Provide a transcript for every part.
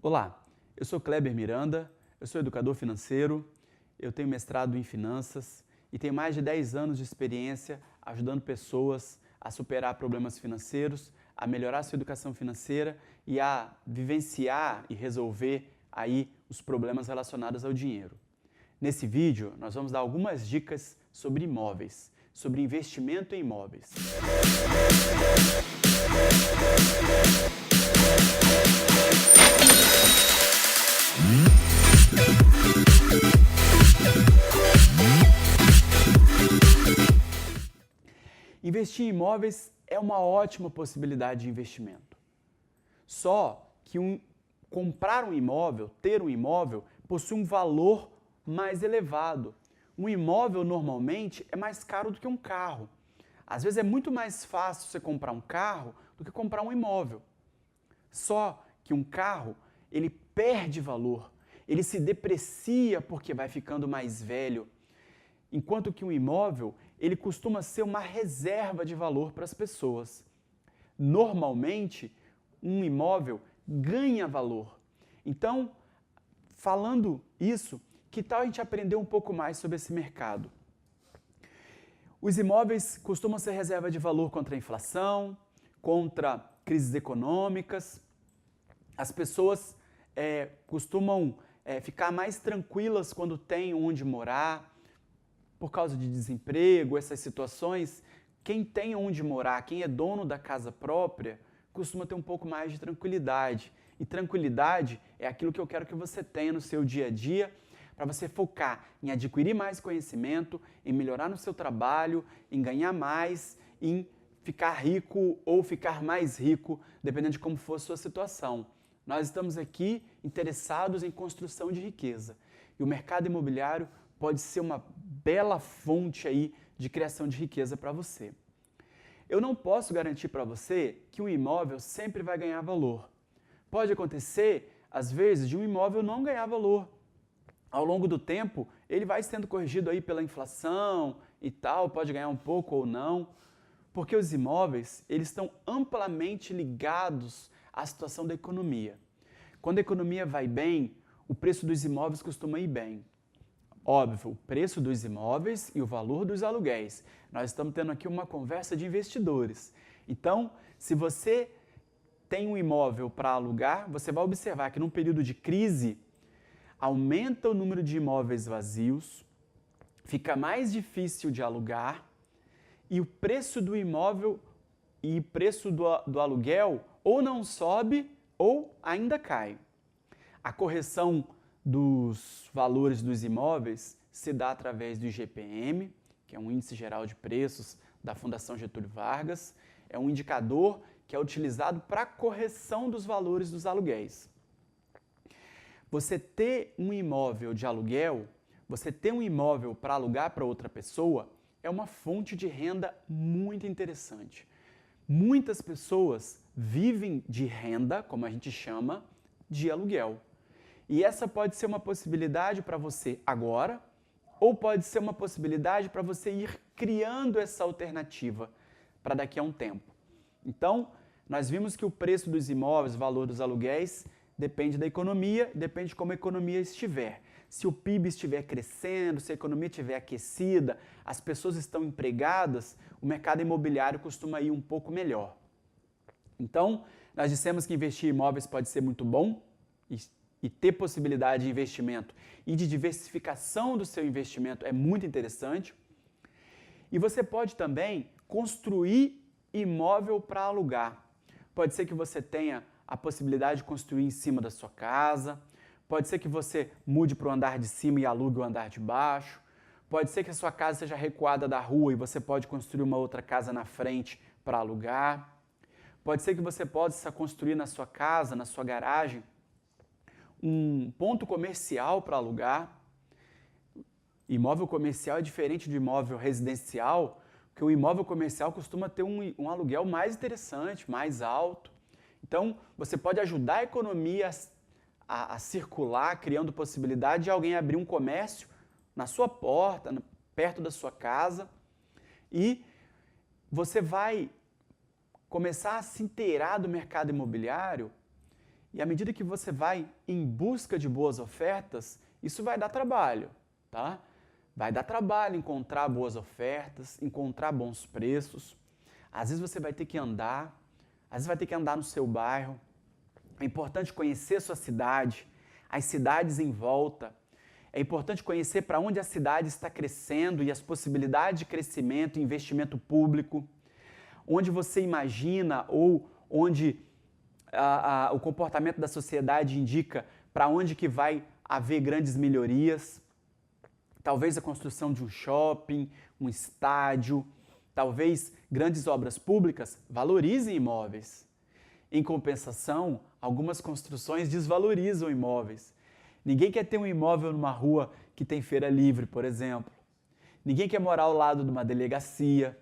Olá, eu sou Kleber Miranda, eu sou educador financeiro, eu tenho mestrado em finanças e tenho mais de 10 anos de experiência ajudando pessoas a superar problemas financeiros, a melhorar sua educação financeira e a vivenciar e resolver aí os problemas relacionados ao dinheiro. Nesse vídeo, nós vamos dar algumas dicas sobre imóveis, sobre investimento em imóveis. Investir em imóveis é uma ótima possibilidade de investimento. Só que comprar um imóvel, ter um imóvel, possui um valor mais elevado. Um imóvel normalmente é mais caro do que um carro. Às vezes é muito mais fácil você comprar um carro do que comprar um imóvel. Só que um carro, ele perde valor, ele se deprecia porque vai ficando mais velho. Enquanto que um imóvel, ele costuma ser uma reserva de valor para as pessoas. Normalmente, um imóvel ganha valor. Então, falando isso, que tal a gente aprender um pouco mais sobre esse mercado? Os imóveis costumam ser reserva de valor contra a inflação, contra crises econômicas. As pessoas costumam ficar mais tranquilas quando têm onde morar. Por causa de desemprego, essas situações, quem tem onde morar, quem é dono da casa própria, costuma ter um pouco mais de tranquilidade. E tranquilidade é aquilo que eu quero que você tenha no seu dia a dia, para você focar em adquirir mais conhecimento, em melhorar no seu trabalho, em ganhar mais, em ficar rico ou ficar mais rico, dependendo de como for a sua situação. Nós estamos aqui interessados em construção de riqueza. E o mercado imobiliário pode ser uma bela fonte aí de criação de riqueza para você. Eu não posso garantir para você que um imóvel sempre vai ganhar valor. Pode acontecer, às vezes, de um imóvel não ganhar valor. Ao longo do tempo, ele vai sendo corrigido aí pela inflação e tal, pode ganhar um pouco ou não, porque os imóveis, eles estão amplamente ligados à situação da economia. Quando a economia vai bem, o preço dos imóveis costuma ir bem. Óbvio, o preço dos imóveis e o valor dos aluguéis. Nós estamos tendo aqui uma conversa de investidores. Então, se você tem um imóvel para alugar, você vai observar que num período de crise, aumenta o número de imóveis vazios, fica mais difícil de alugar e o preço do imóvel e o preço do aluguel ou não sobe ou ainda cai. A correção dos valores dos imóveis se dá através do IGPM, que é um índice geral de preços da Fundação Getúlio Vargas, é um indicador que é utilizado para a correção dos valores dos aluguéis. Você ter um imóvel de aluguel, você ter um imóvel para alugar para outra pessoa, é uma fonte de renda muito interessante. Muitas pessoas vivem de renda, como a gente chama, de aluguel. E essa pode ser uma possibilidade para você agora, ou pode ser uma possibilidade para você ir criando essa alternativa para daqui a um tempo. Então, nós vimos que o preço dos imóveis, o valor dos aluguéis, depende da economia, depende de como a economia estiver. Se o PIB estiver crescendo, se a economia estiver aquecida, as pessoas estão empregadas, o mercado imobiliário costuma ir um pouco melhor. Então, nós dissemos que investir em imóveis pode ser muito bom, e ter possibilidade de investimento e de diversificação do seu investimento é muito interessante. E você pode também construir imóvel para alugar. Pode ser que você tenha a possibilidade de construir em cima da sua casa, pode ser que você mude para o andar de cima e alugue o andar de baixo, pode ser que a sua casa seja recuada da rua e você pode construir uma outra casa na frente para alugar, pode ser que você possa construir na sua casa, na sua garagem, um ponto comercial para alugar. Imóvel comercial é diferente do imóvel residencial, porque o imóvel comercial costuma ter um aluguel mais interessante, mais alto. Então, você pode ajudar a economia a circular, criando possibilidade de alguém abrir um comércio na sua porta, perto da sua casa, e você vai começar a se inteirar do mercado imobiliário E à medida que você vai em busca de boas ofertas, isso vai dar trabalho, tá? Vai dar trabalho encontrar boas ofertas, encontrar bons preços. Às vezes você vai ter que andar, às vezes vai ter que andar no seu bairro. É importante conhecer sua cidade, as cidades em volta. É importante conhecer para onde a cidade está crescendo e as possibilidades de crescimento e investimento público, onde você imagina ou onde o comportamento da sociedade indica para onde que vai haver grandes melhorias. Talvez a construção de um shopping, um estádio, talvez grandes obras públicas valorizem imóveis. Em compensação, algumas construções desvalorizam imóveis. Ninguém quer ter um imóvel numa rua que tem feira livre, por exemplo. Ninguém quer morar ao lado de uma delegacia.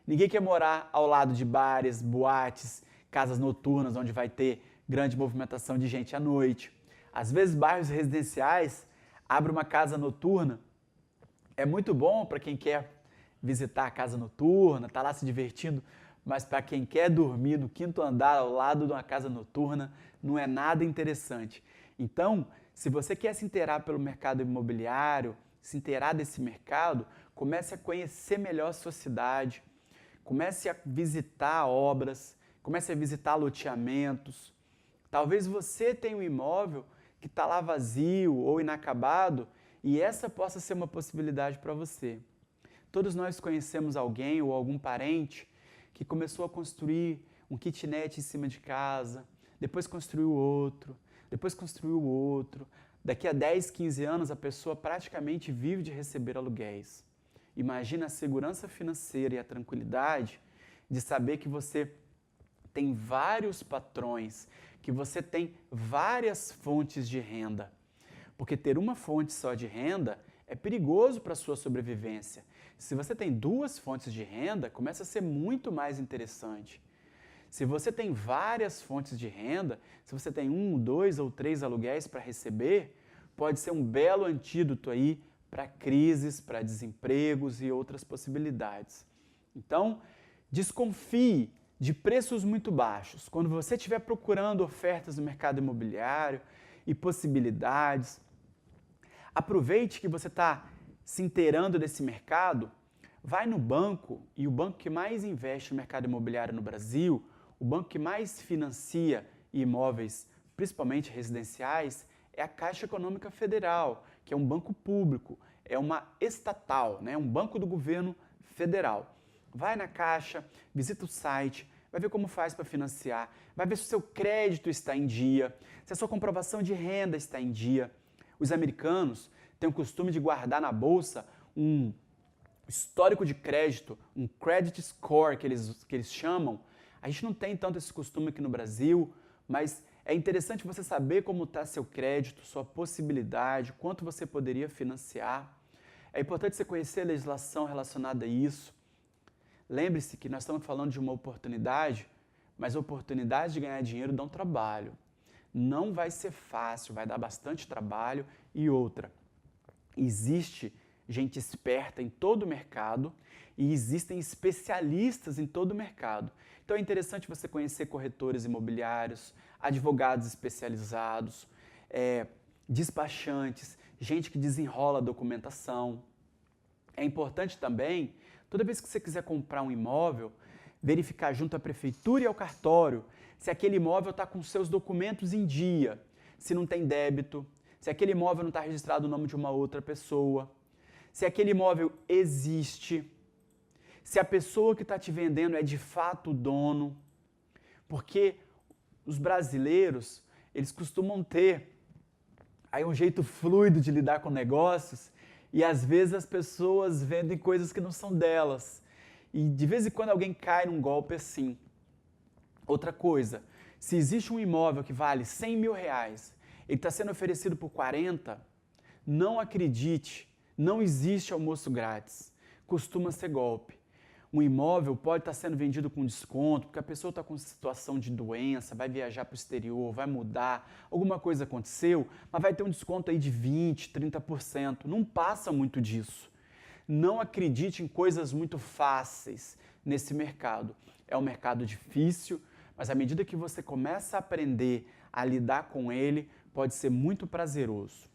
Ninguém quer morar ao lado de bares, boates, casas noturnas, onde vai ter grande movimentação de gente à noite. Às vezes, bairros residenciais abrem uma casa noturna. É muito bom para quem quer visitar a casa noturna, tá lá se divertindo, mas para quem quer dormir no quinto andar ao lado de uma casa noturna, não é nada interessante. Então, se você quer se inteirar pelo mercado imobiliário, se inteirar desse mercado, comece a conhecer melhor a sua cidade, comece a visitar obras, comece a visitar loteamentos. Talvez você tenha um imóvel que está lá vazio ou inacabado e essa possa ser uma possibilidade para você. Todos nós conhecemos alguém ou algum parente que começou a construir um kitnet em cima de casa, depois construiu outro, depois construiu outro. Daqui a 10, 15 anos, a pessoa praticamente vive de receber aluguéis. Imagina a segurança financeira e a tranquilidade de saber que você tem vários patrões, que você tem várias fontes de renda. Porque ter uma fonte só de renda é perigoso para a sua sobrevivência. Se você tem duas fontes de renda, começa a ser muito mais interessante. Se você tem várias fontes de renda, se você tem 1, 2 ou 3 aluguéis para receber, pode ser um belo antídoto aí para crises, para desempregos e outras possibilidades. Então, desconfie de preços muito baixos. Quando você estiver procurando ofertas no mercado imobiliário e possibilidades, aproveite que você está se inteirando desse mercado, vai no banco, e o banco que mais investe no mercado imobiliário no Brasil, o banco que mais financia imóveis, principalmente residenciais, é a Caixa Econômica Federal, que é um banco público, é uma estatal, né? Um banco do governo federal. Vai na Caixa, visita o site, vai ver como faz para financiar, vai ver se o seu crédito está em dia, se a sua comprovação de renda está em dia. Os americanos têm o costume de guardar na bolsa um histórico de crédito, um credit score que eles chamam. A gente não tem tanto esse costume aqui no Brasil, mas é interessante você saber como está seu crédito, sua possibilidade, quanto você poderia financiar. É importante você conhecer a legislação relacionada a isso. Lembre-se que nós estamos falando de uma oportunidade, mas oportunidades de ganhar dinheiro dão trabalho. Não vai ser fácil, vai dar bastante trabalho. E outra, existe gente esperta em todo o mercado e existem especialistas em todo o mercado. Então é interessante você conhecer corretores imobiliários, advogados especializados, despachantes, gente que desenrola a documentação. É importante também, toda vez que você quiser comprar um imóvel, verificar junto à prefeitura e ao cartório se aquele imóvel está com seus documentos em dia, se não tem débito, se aquele imóvel não está registrado no nome de uma outra pessoa, se aquele imóvel existe, se a pessoa que está te vendendo é de fato o dono, porque os brasileiros, eles costumam ter aí um jeito fluido de lidar com negócios e às vezes as pessoas vendem coisas que não são delas. E de vez em quando alguém cai num golpe assim. Outra coisa, se existe um imóvel que vale 100 mil reais, ele está sendo oferecido por 40, não acredite, não existe almoço grátis, costuma ser golpe. Um imóvel pode estar sendo vendido com desconto, porque a pessoa está com situação de doença, vai viajar para o exterior, vai mudar, alguma coisa aconteceu, mas vai ter um desconto aí de 20%, 30%. Não passa muito disso. Não acredite em coisas muito fáceis nesse mercado. É um mercado difícil, mas à medida que você começa a aprender a lidar com ele pode ser muito prazeroso.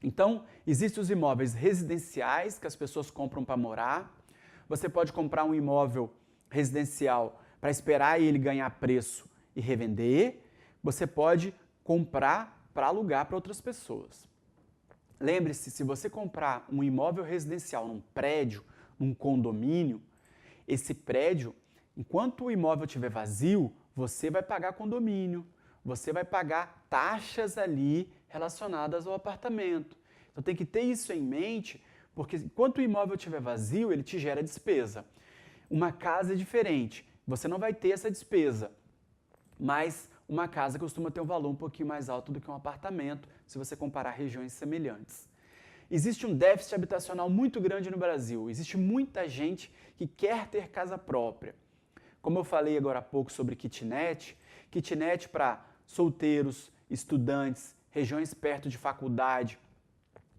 Então, existem os imóveis residenciais que as pessoas compram para morar. Você pode comprar um imóvel residencial para esperar ele ganhar preço e revender. Você pode comprar para alugar para outras pessoas. Lembre-se, se você comprar um imóvel residencial num prédio, num condomínio, esse prédio, enquanto o imóvel estiver vazio, você vai pagar condomínio, você vai pagar taxas ali relacionadas ao apartamento. Então tem que ter isso em mente, porque enquanto o imóvel estiver vazio, ele te gera despesa. Uma casa é diferente, você não vai ter essa despesa, mas uma casa costuma ter um valor um pouquinho mais alto do que um apartamento, se você comparar regiões semelhantes. Existe um déficit habitacional muito grande no Brasil, existe muita gente que quer ter casa própria. Como eu falei agora há pouco sobre kitnet para solteiros, estudantes, regiões perto de faculdade,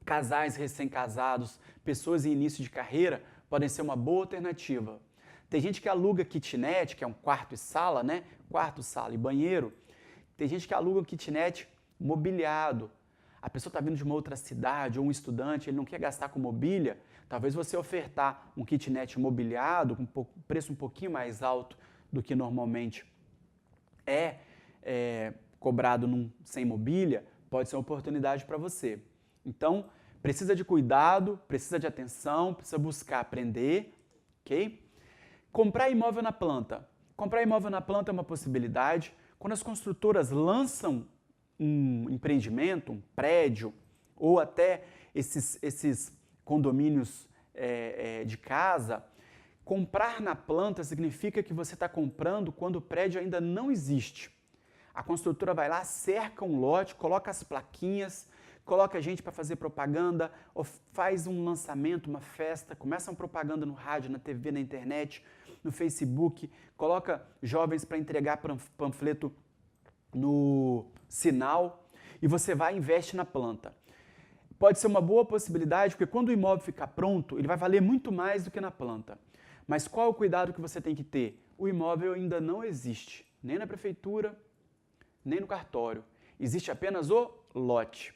casais recém-casados, pessoas em início de carreira, podem ser uma boa alternativa. Tem gente que aluga kitnet, que é um quarto e sala, né? Quarto, sala e banheiro. Tem gente que aluga um kitnet mobiliado. A pessoa está vindo de uma outra cidade, ou um estudante, ele não quer gastar com mobília. Talvez você ofertar um kitnet mobiliado, com preço um pouquinho mais alto do que normalmente é cobrado sem mobília, pode ser uma oportunidade para você. Então, precisa de cuidado, precisa de atenção, precisa buscar aprender, ok? Comprar imóvel na planta. Comprar imóvel na planta é uma possibilidade. Quando as construtoras lançam um empreendimento, um prédio, ou até esses condomínios de casa, comprar na planta significa que você está comprando quando o prédio ainda não existe. A construtora vai lá, cerca um lote, coloca as plaquinhas, coloca gente para fazer propaganda, ou faz um lançamento, uma festa, começa uma propaganda no rádio, na TV, na internet, no Facebook, coloca jovens para entregar panfleto no sinal e você vai e investe na planta. Pode ser uma boa possibilidade, porque quando o imóvel ficar pronto, ele vai valer muito mais do que na planta. Mas qual é o cuidado que você tem que ter? O imóvel ainda não existe, nem na prefeitura, nem no cartório. Existe apenas o lote.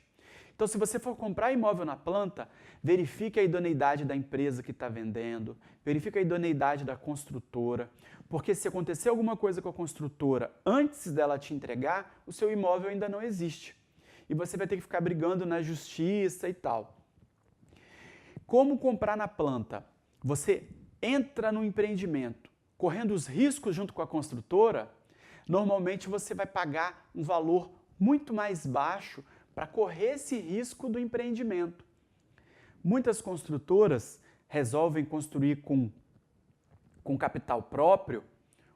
Então, se você for comprar imóvel na planta, verifique a idoneidade da empresa que está vendendo, verifique a idoneidade da construtora, porque se acontecer alguma coisa com a construtora antes dela te entregar, o seu imóvel ainda não existe. E você vai ter que ficar brigando na justiça e tal. Como comprar na planta? Você entra no empreendimento, correndo os riscos junto com a construtora, normalmente você vai pagar um valor muito mais baixo para correr esse risco do empreendimento. Muitas construtoras resolvem construir com capital próprio,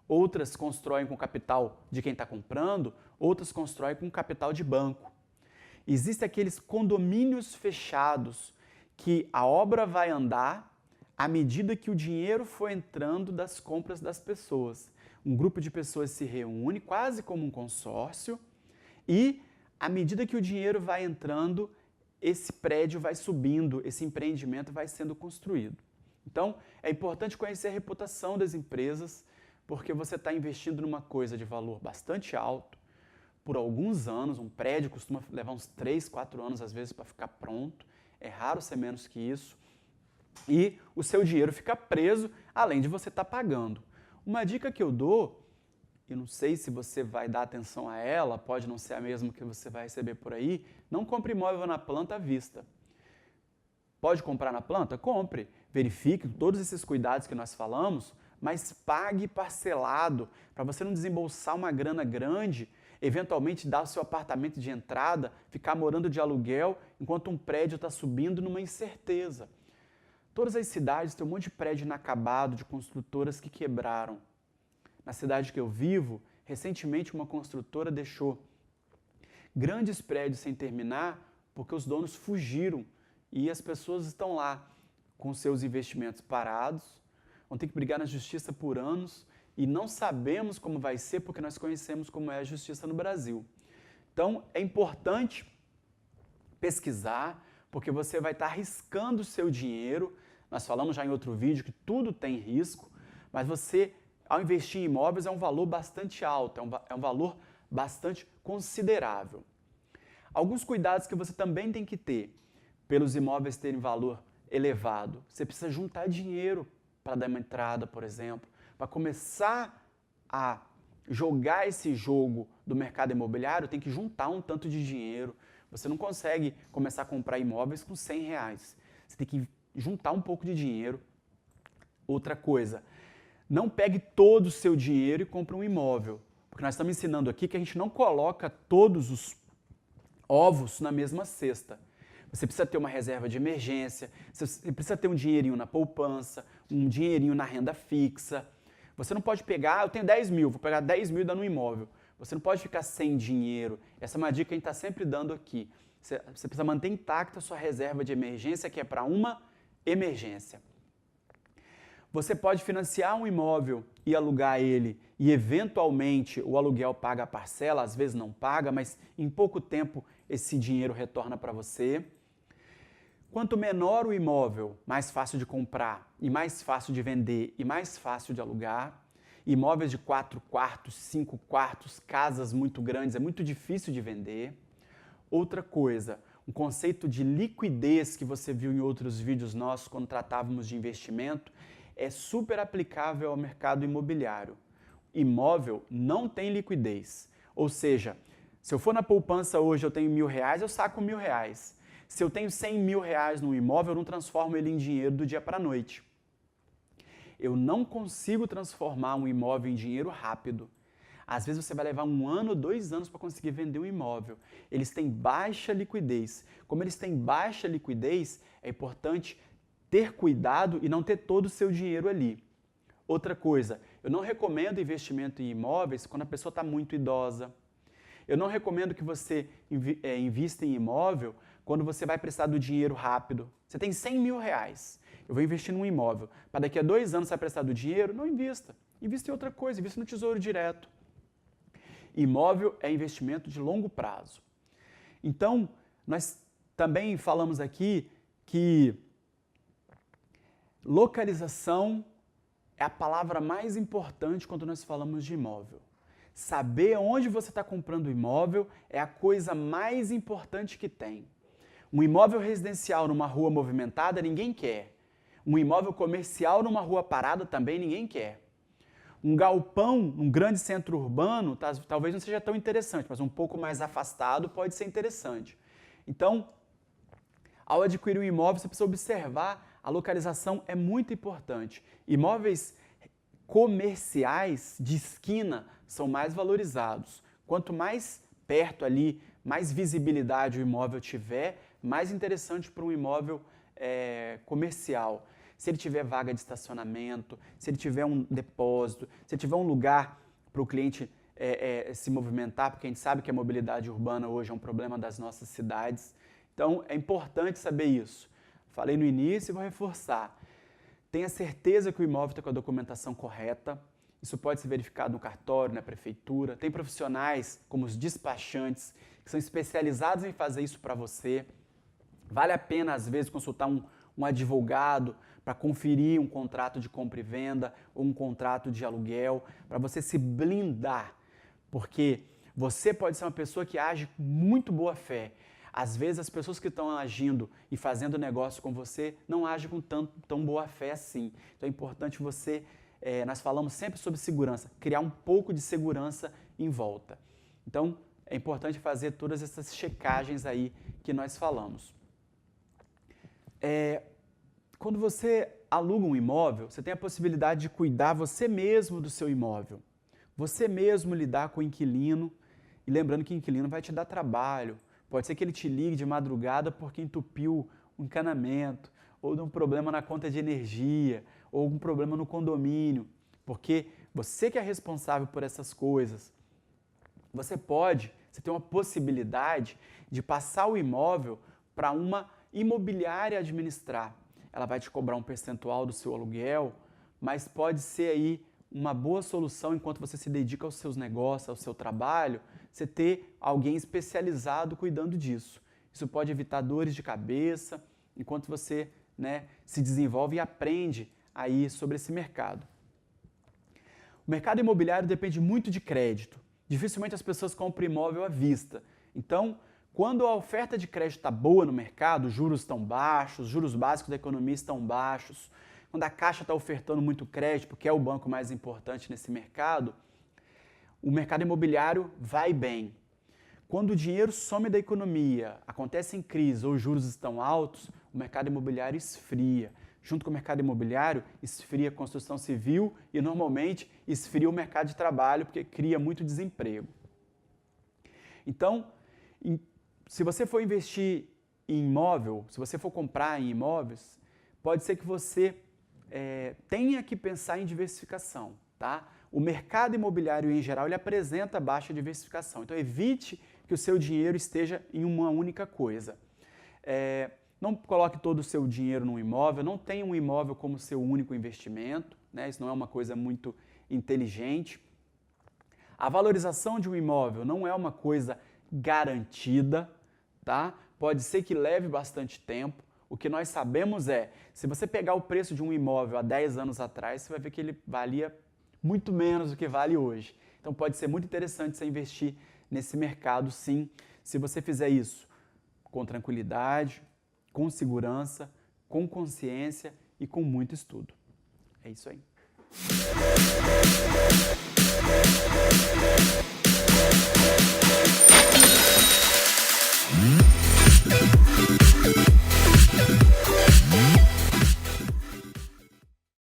outras constroem com capital de quem está comprando, outras constroem com capital de banco. Existem aqueles condomínios fechados que a obra vai andar à medida que o dinheiro for entrando das compras das pessoas. Um grupo de pessoas se reúne, quase como um consórcio, e à medida que o dinheiro vai entrando, esse prédio vai subindo, esse empreendimento vai sendo construído. Então, é importante conhecer a reputação das empresas, porque você está investindo numa coisa de valor bastante alto, por alguns anos. Um prédio costuma levar uns 3, 4 anos, às vezes, para ficar pronto. É raro ser menos que isso. E o seu dinheiro fica preso, além de você estar pagando. Uma dica que eu dou, e não sei se você vai dar atenção a ela, pode não ser a mesma que você vai receber por aí, não compre imóvel na planta à vista. Pode comprar na planta? Compre. Verifique todos esses cuidados que nós falamos, mas pague parcelado, para você não desembolsar uma grana grande, eventualmente dar o seu apartamento de entrada, ficar morando de aluguel, enquanto um prédio está subindo numa incerteza. Todas as cidades têm um monte de prédio inacabado, de construtoras que quebraram. Na cidade que eu vivo, recentemente uma construtora deixou grandes prédios sem terminar porque os donos fugiram e as pessoas estão lá com seus investimentos parados, vão ter que brigar na justiça por anos e não sabemos como vai ser porque nós conhecemos como é a justiça no Brasil. Então, é importante pesquisar, porque você vai estar arriscando o seu dinheiro. Nós falamos já em outro vídeo que tudo tem risco, mas você, ao investir em imóveis, é um valor bastante alto, é um valor bastante considerável. Alguns cuidados que você também tem que ter pelos imóveis terem valor elevado. Você precisa juntar dinheiro para dar uma entrada, por exemplo, para começar a jogar esse jogo do mercado imobiliário, tem que juntar um tanto de dinheiro. Você não consegue começar a comprar imóveis com R$100. Você tem que juntar um pouco de dinheiro. Outra coisa, não pegue todo o seu dinheiro e compre um imóvel, porque nós estamos ensinando aqui que a gente não coloca todos os ovos na mesma cesta. Você precisa ter uma reserva de emergência, você precisa ter um dinheirinho na poupança, um dinheirinho na renda fixa. Você não pode pegar, eu tenho 10 mil, vou pegar 10 mil e dar no imóvel. Você não pode ficar sem dinheiro. Essa é uma dica que a gente está sempre dando aqui. Você precisa manter intacta a sua reserva de emergência, que é para uma emergência. Você pode financiar um imóvel e alugar ele e, eventualmente, o aluguel paga a parcela, às vezes não paga, mas em pouco tempo esse dinheiro retorna para você. Quanto menor o imóvel, mais fácil de comprar e mais fácil de vender e mais fácil de alugar. Imóveis de 4 quartos, 5 quartos, casas muito grandes, é muito difícil de vender. Outra coisa, um conceito de liquidez que você viu em outros vídeos nossos quando tratávamos de investimento, é super aplicável ao mercado imobiliário. Imóvel não tem liquidez. Ou seja, se eu for na poupança hoje eu tenho R$1.000, eu saco R$1.000. Se eu tenho R$100.000 no imóvel, eu não transformo ele em dinheiro do dia para a noite. Eu não consigo transformar um imóvel em dinheiro rápido. Às vezes você vai levar 1 ano, 2 anos para conseguir vender um imóvel. Eles têm baixa liquidez. Como eles têm baixa liquidez, é importante ter cuidado e não ter todo o seu dinheiro ali. Outra coisa, eu não recomendo investimento em imóveis quando a pessoa está muito idosa. Eu não recomendo que você invista em imóvel quando você vai precisar do dinheiro rápido. Você tem R$100.000, eu vou investir num imóvel. Para daqui a 2 anos você vai precisar do dinheiro? Não invista. Invista em outra coisa, invista no Tesouro Direto. Imóvel é investimento de longo prazo. Então, nós também falamos aqui que localização é a palavra mais importante quando nós falamos de imóvel. Saber onde você está comprando o imóvel é a coisa mais importante que tem. Um imóvel residencial numa rua movimentada, ninguém quer. Um imóvel comercial numa rua parada, também ninguém quer. Um galpão num grande centro urbano, talvez não seja tão interessante, mas um pouco mais afastado pode ser interessante. Então, ao adquirir um imóvel, você precisa observar, a localização é muito importante. Imóveis comerciais de esquina são mais valorizados. Quanto mais perto ali, mais visibilidade o imóvel tiver, mais interessante para um imóvel comercial. Se ele tiver vaga de estacionamento, se ele tiver um depósito, se ele tiver um lugar para o cliente se movimentar, porque a gente sabe que a mobilidade urbana hoje é um problema das nossas cidades. Então, é importante saber isso. Falei no início e vou reforçar. Tenha certeza que o imóvel está com a documentação correta. Isso pode ser verificado no cartório, na prefeitura. Tem profissionais, como os despachantes, que são especializados em fazer isso para você. Vale a pena, às vezes, consultar um advogado para conferir um contrato de compra e venda ou um contrato de aluguel, para você se blindar. Porque você pode ser uma pessoa que age com muito boa fé. Às vezes as pessoas que estão agindo e fazendo negócio com você não agem com tão boa fé assim. Então é importante você, nós falamos sempre sobre segurança, criar um pouco de segurança em volta. Então é importante fazer todas essas checagens aí que nós falamos. Quando você aluga um imóvel, você tem a possibilidade de cuidar você mesmo do seu imóvel. Você mesmo lidar com o inquilino, e lembrando que o inquilino vai te dar trabalho. Pode ser que ele te ligue de madrugada porque entupiu um encanamento, ou de um problema na conta de energia, ou um problema no condomínio, porque você que é responsável por essas coisas. Você tem uma possibilidade de passar o imóvel para uma imobiliária administrar. Ela vai te cobrar um percentual do seu aluguel, mas pode ser aí uma boa solução enquanto você se dedica aos seus negócios, ao seu trabalho, você ter alguém especializado cuidando disso. Isso pode evitar dores de cabeça, enquanto você se desenvolve e aprende aí sobre esse mercado. O mercado imobiliário depende muito de crédito. dificilmente as pessoas compram imóvel à vista. Então, quando a oferta de crédito está boa no mercado, os juros estão baixos, os juros básicos da economia estão baixos, quando a Caixa está ofertando muito crédito, porque é o banco mais importante nesse mercado, o mercado imobiliário vai bem. Quando o dinheiro some da economia, acontece em crise ou os juros estão altos, o mercado imobiliário esfria. Junto com o mercado imobiliário, esfria a construção civil e, normalmente, esfria o mercado de trabalho, porque cria muito desemprego. Então, se você for investir em imóvel, se você for comprar em imóveis, pode ser que você tenha que pensar em diversificação, tá? O mercado imobiliário, em geral, ele apresenta baixa diversificação. Então, evite que o seu dinheiro esteja em uma única coisa. Não coloque todo o seu dinheiro num imóvel, não tenha um imóvel como seu único investimento, né? Isso não é uma coisa muito inteligente. A valorização de um imóvel não é uma coisa garantida, tá? Pode ser que leve bastante tempo. O que nós sabemos se você pegar o preço de um imóvel há 10 anos atrás, você vai ver que ele valia muito menos do que vale hoje. Então pode ser muito interessante você investir nesse mercado, sim, se você fizer isso com tranquilidade, com segurança, com consciência e com muito estudo. É isso aí.